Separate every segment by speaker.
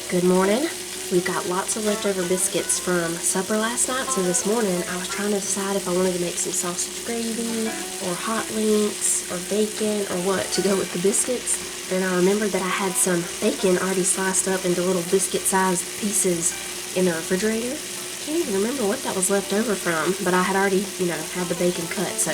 Speaker 1: Good morning. We've got lots of leftover biscuits from supper last night, so this morning I was trying to decide if I wanted to make some sausage gravy or hot links or bacon or what to go with the biscuits. And I remembered that I had some bacon already sliced up into little biscuit-sized pieces in the refrigerator. Can't even remember what that was left over from, but I had already, had the bacon cut, so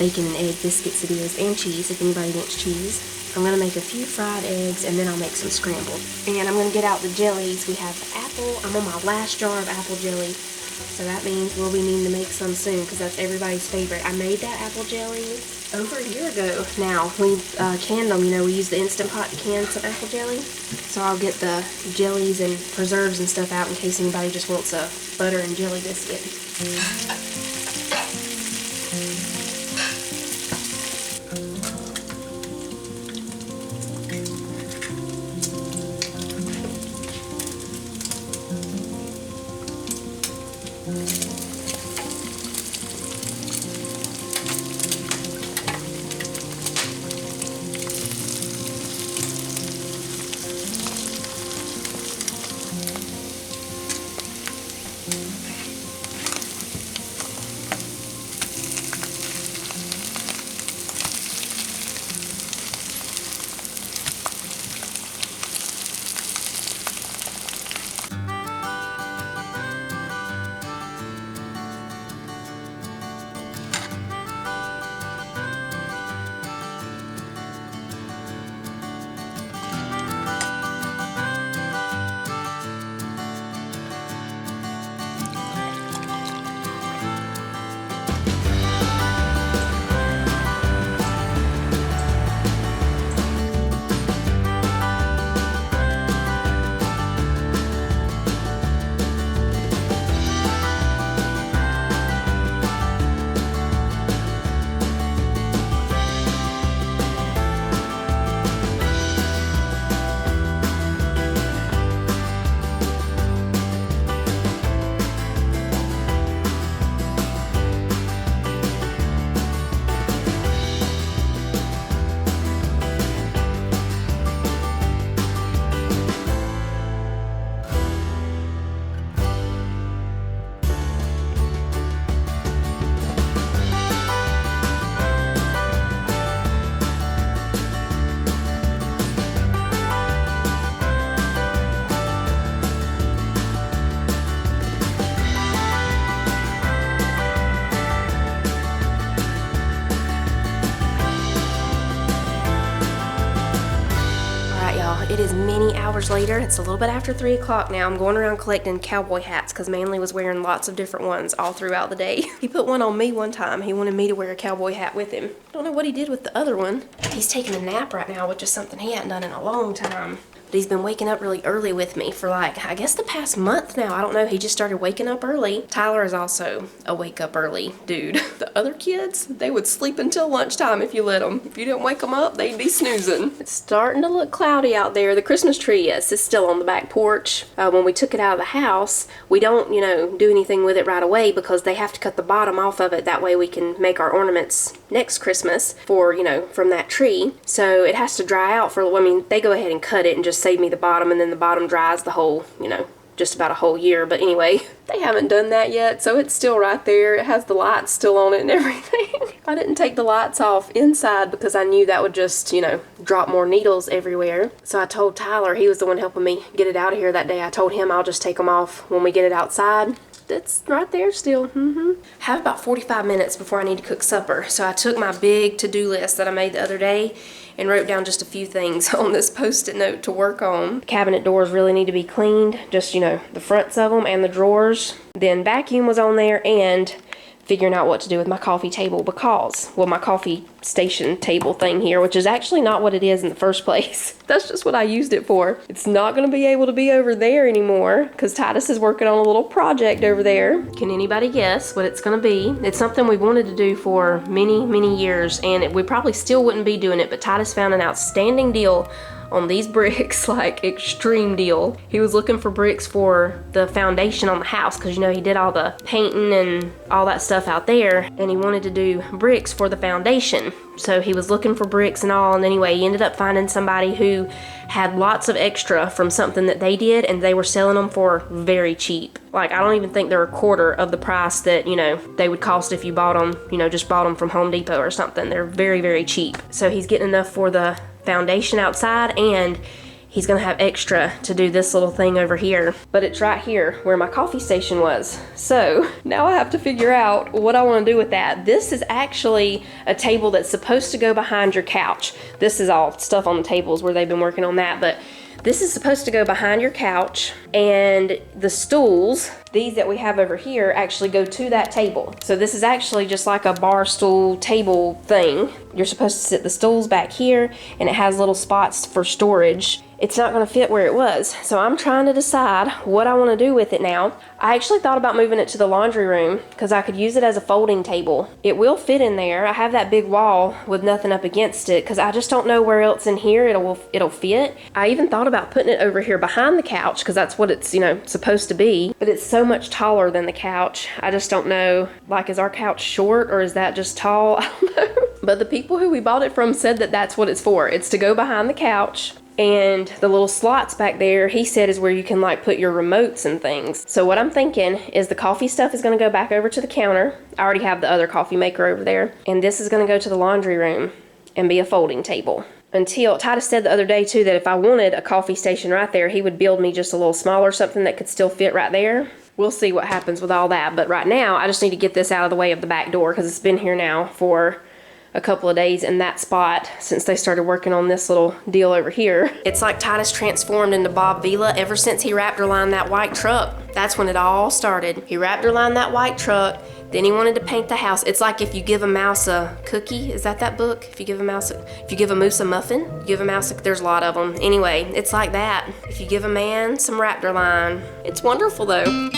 Speaker 1: bacon and egg biscuits it is, and cheese if anybody wants cheese. I'm going to make a few fried eggs, and then I'll make some scrambled. And I'm going to get out the jellies. We have apple. I'm on my last jar of apple jelly, so that means we'll be needing to make some soon because that's everybody's favorite. I made that apple jelly over a year ago now. We canned them, we use the Instant Pot to can some apple jelly. So I'll get the jellies and preserves and stuff out in case anybody just wants a butter and jelly biscuit. It is many hours later. It's a little bit after 3 o'clock now. I'm going around collecting cowboy hats because Manly was wearing lots of different ones all throughout the day. He put one on me one time. He wanted me to wear a cowboy hat with him. I don't know what he did with the other one. He's taking a nap right now, which is something he hadn't done in a long time. But he's been waking up really early with me for I guess the past month now. I don't know, he just started waking up early. Tyler is also a wake up early dude. The other kids, they would sleep until lunchtime if you let them. If you didn't wake them up, they'd be snoozing. It's starting to look cloudy out there. The Christmas tree, yes, is still on the back porch. When we took it out of the house, we don't, do anything with it right away because they have to cut the bottom off of it. That way we can make our ornaments next Christmas for, from that tree. So it has to dry out for, they go ahead and cut it and just save me the bottom, and then the bottom dries the whole, just about a whole year. But anyway, they haven't done that yet, so it's still right there. It has the lights still on it and everything. I didn't take the lights off inside because I knew that would just, drop more needles everywhere. So I told Tyler, he was the one helping me get it out of here that day. I told him I'll just take them off when we get it outside. It's right there still. I have about 45 minutes before I need to cook supper. So I took my big to-do list that I made the other day and wrote down just a few things on this post-it note to work on. The cabinet doors really need to be cleaned, just, the fronts of them and the drawers. Then vacuum was on there, and figuring out what to do with my coffee table because, my coffee station table thing here, which is actually not what it is in the first place. That's just what I used it for. It's not going to be able to be over there anymore because Titus is working on a little project over there. Can anybody guess what it's going to be? It's something we wanted to do for many, many years, and we probably still wouldn't be doing it, but Titus found an outstanding deal on these bricks, like extreme deal. He was looking for bricks for the foundation on the house because, you know, he did all the painting and all that stuff out there, and he wanted to do bricks for the foundation. So he was looking for bricks and all, and anyway, he ended up finding somebody who had lots of extra from something that they did, and they were selling them for very cheap. Like, I don't even think they're a quarter of the price that, you know, they would cost if you bought them, you know, just bought them from Home Depot or something. They're very, very cheap. So he's getting enough for the foundation outside, and he's gonna have extra to do this little thing over here. But it's right here where my coffee station was. So now I have to figure out what I wanna do with that. This is actually a table that's supposed to go behind your couch. This is all stuff on the tables where they've been working on that, but this is supposed to go behind your couch, and the stools, these that we have over here, actually go to that table. So this is actually just like a bar stool table thing. You're supposed to sit the stools back here, and it has little spots for storage. It's not gonna fit where it was. So I'm trying to decide what I wanna do with it now. I actually thought about moving it to the laundry room because I could use it as a folding table. It will fit in there. I have that big wall with nothing up against it because I just don't know where else in here it'll fit. I even thought about putting it over here behind the couch because that's what it's, you know, supposed to be, but it's so much taller than the couch. I just don't know, like, is our couch short or is that just tall? I don't know. But the people who we bought it from said that that's what it's for. It's to go behind the couch. And the little slots back there, he said, is where you can like put your remotes and things. So what I'm thinking is the coffee stuff is gonna go back over to the counter. I already have the other coffee maker over there. And this is gonna go to the laundry room and be a folding table. Until Titus said the other day too that if I wanted a coffee station right there, he would build me just a little smaller something that could still fit right there. We'll see what happens with all that. But right now, I just need to get this out of the way of the back door because it's been here now for a couple of days in that spot since they started working on this little deal over here. It's like Titus transformed into Bob Vila ever since he Raptor lined that white truck. That's when it all started. He Raptor lined that white truck, then he wanted to paint the house. It's like if you give a mouse a cookie, is that book? If you give a mouse a muffin, you give a mouse there's a lot of them. Anyway, it's like that. If you give a man some Raptor line. It's wonderful though.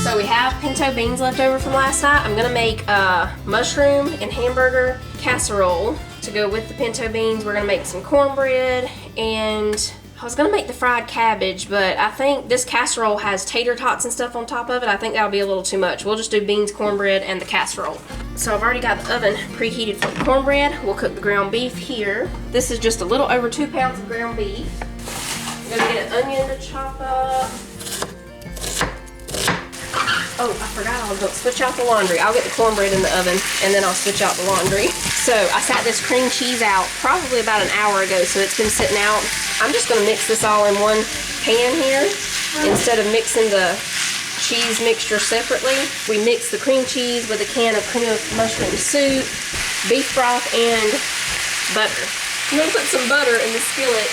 Speaker 1: So we have pinto beans left over from last night. I'm gonna make a mushroom and hamburger casserole to go with the pinto beans. We're gonna make some cornbread, and I was gonna make the fried cabbage, but I think this casserole has tater tots and stuff on top of it. I think that'll be a little too much. We'll just do beans, cornbread, and the casserole. So I've already got the oven preheated for the cornbread. We'll cook the ground beef here. This is just a little over 2 pounds of ground beef. I'm gonna get an onion to chop up. Oh, I forgot I was going to switch out the laundry. I'll get the cornbread in the oven, and then I'll switch out the laundry. So I sat this cream cheese out probably about an hour ago, so it's been sitting out. I'm just going to mix this all in one pan here. Instead of mixing the cheese mixture separately, we mix the cream cheese with a can of cream of mushroom soup, beef broth, and butter. I'm going to put some butter in the skillet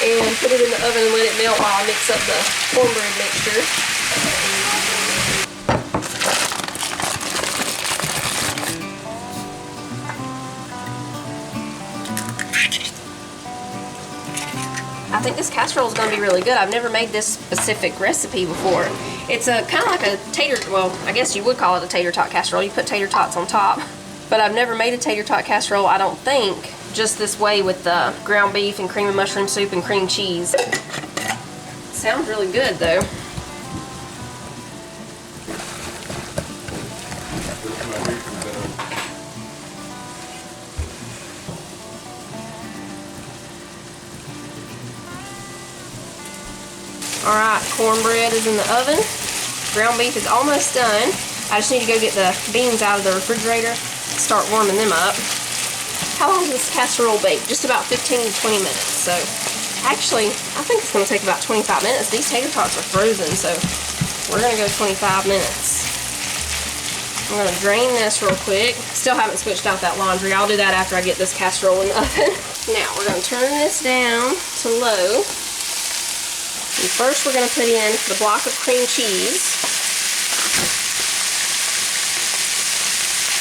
Speaker 1: and put it in the oven and let it melt while I mix up the cornbread mixture. I think this casserole is going to be really good. I've never made this specific recipe before. It's a kind of like a tater, well, I guess you would call it a tater tot casserole. You put tater tots on top. But I've never made a tater tot casserole, I don't think, just this way with the ground beef and cream of mushroom soup and cream cheese. Sounds really good though. Alright, cornbread is in the oven. Ground beef is almost done. I just need to go get the beans out of the refrigerator, start warming them up. How long does this casserole bake? Just about 15 to 20 minutes. So, actually, I think it's going to take about 25 minutes. These tater tots are frozen, so We're gonna go 25 minutes. I'm gonna drain this real quick. Still haven't switched out that laundry. I'll do that after I get this casserole in the oven. Now we're gonna turn this down to low. And first we're gonna put in the block of cream cheese.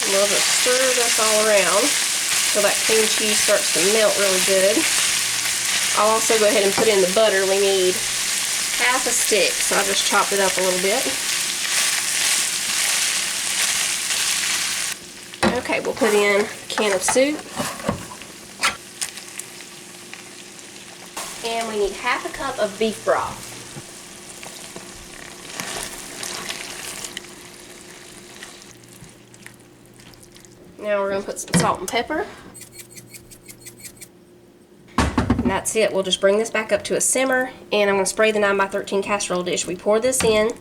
Speaker 1: And we'll just stir this all around so that cream cheese starts to melt really good. I'll also go ahead and put in the butter. We need half a stick, so I just chopped it up a little bit. Okay, we'll put in a can of soup. And we need half a cup of beef broth. Now we're going to put some salt and pepper. And that's it. We'll just bring this back up to a simmer, and I'm going to spray the 9x13 casserole dish. We pour this in,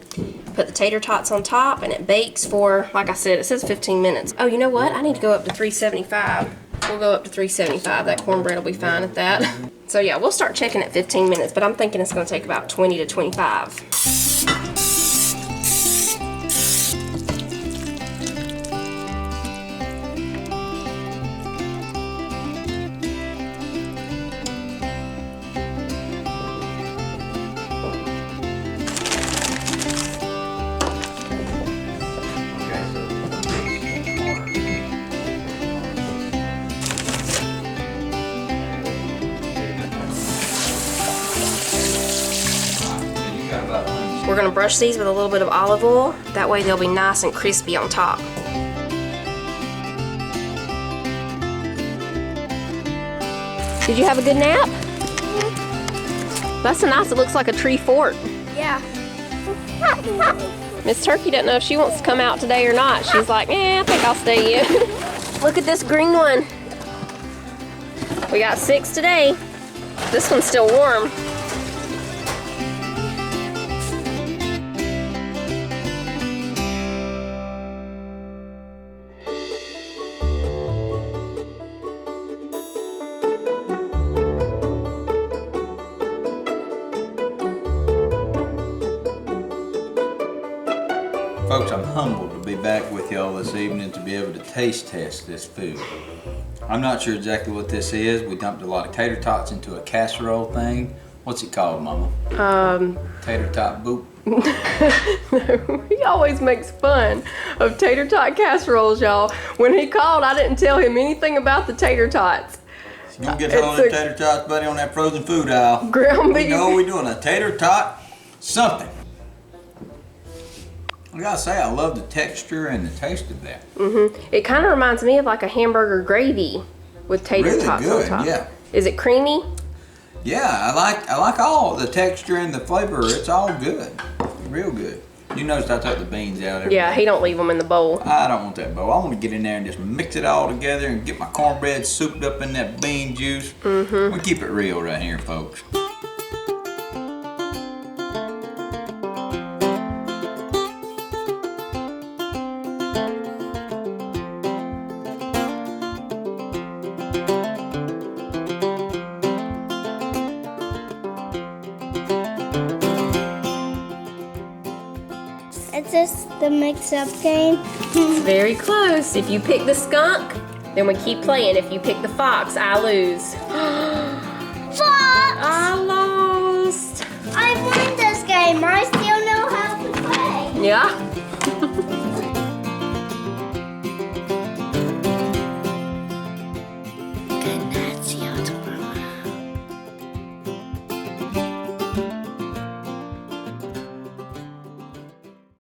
Speaker 1: put the tater tots on top, and it bakes for, like I said, it says 15 minutes. Oh, you know what? I need to go up to 375. We'll go up to 375. That cornbread will be fine at that. So yeah, we'll start checking at 15 minutes, but I'm thinking it's going to take about 20 to 25. We're going to brush these with a little bit of olive oil. That way they'll be nice and crispy on top. Did you have a good nap? That's nice. It looks like a tree fort.
Speaker 2: Yeah.
Speaker 1: Miss Turkey doesn't know if she wants to come out today or not. She's like, I think I'll stay in. Look at this green one. We got 6 today. This one's still warm.
Speaker 3: Folks, I'm humbled to be back with y'all this evening to be able to taste test this food. I'm not sure exactly what this is. We dumped a lot of tater tots into a casserole thing. What's it called, Mama? Tater tot boop?
Speaker 1: No, he always makes fun of tater tot casseroles, y'all. When he called, I didn't tell him anything about the tater tots.
Speaker 3: You gonna get all them tater tots, buddy, on that frozen food aisle.
Speaker 1: Ground beef.
Speaker 3: We know we're doing a tater tot something. I gotta say, I love the texture and the taste of that.
Speaker 1: It kind of reminds me of like a hamburger gravy with tater tots on top.
Speaker 3: Yeah.
Speaker 1: Is it creamy?
Speaker 3: Yeah, I like all the texture and the flavor. It's all good, real good. You noticed I took the beans out.
Speaker 1: Yeah, he don't leave them in the bowl.
Speaker 3: I don't want that bowl. I want to get in there and just mix it all together and get my cornbread souped up in that bean juice. We keep it real right here, folks.
Speaker 2: Is this the mix-up game?
Speaker 1: It's very close. If you pick the skunk, then we keep playing. If you pick the fox, I lose.
Speaker 2: Fox!
Speaker 1: I lost.
Speaker 2: I won this game. I still know how to play.
Speaker 1: Yeah?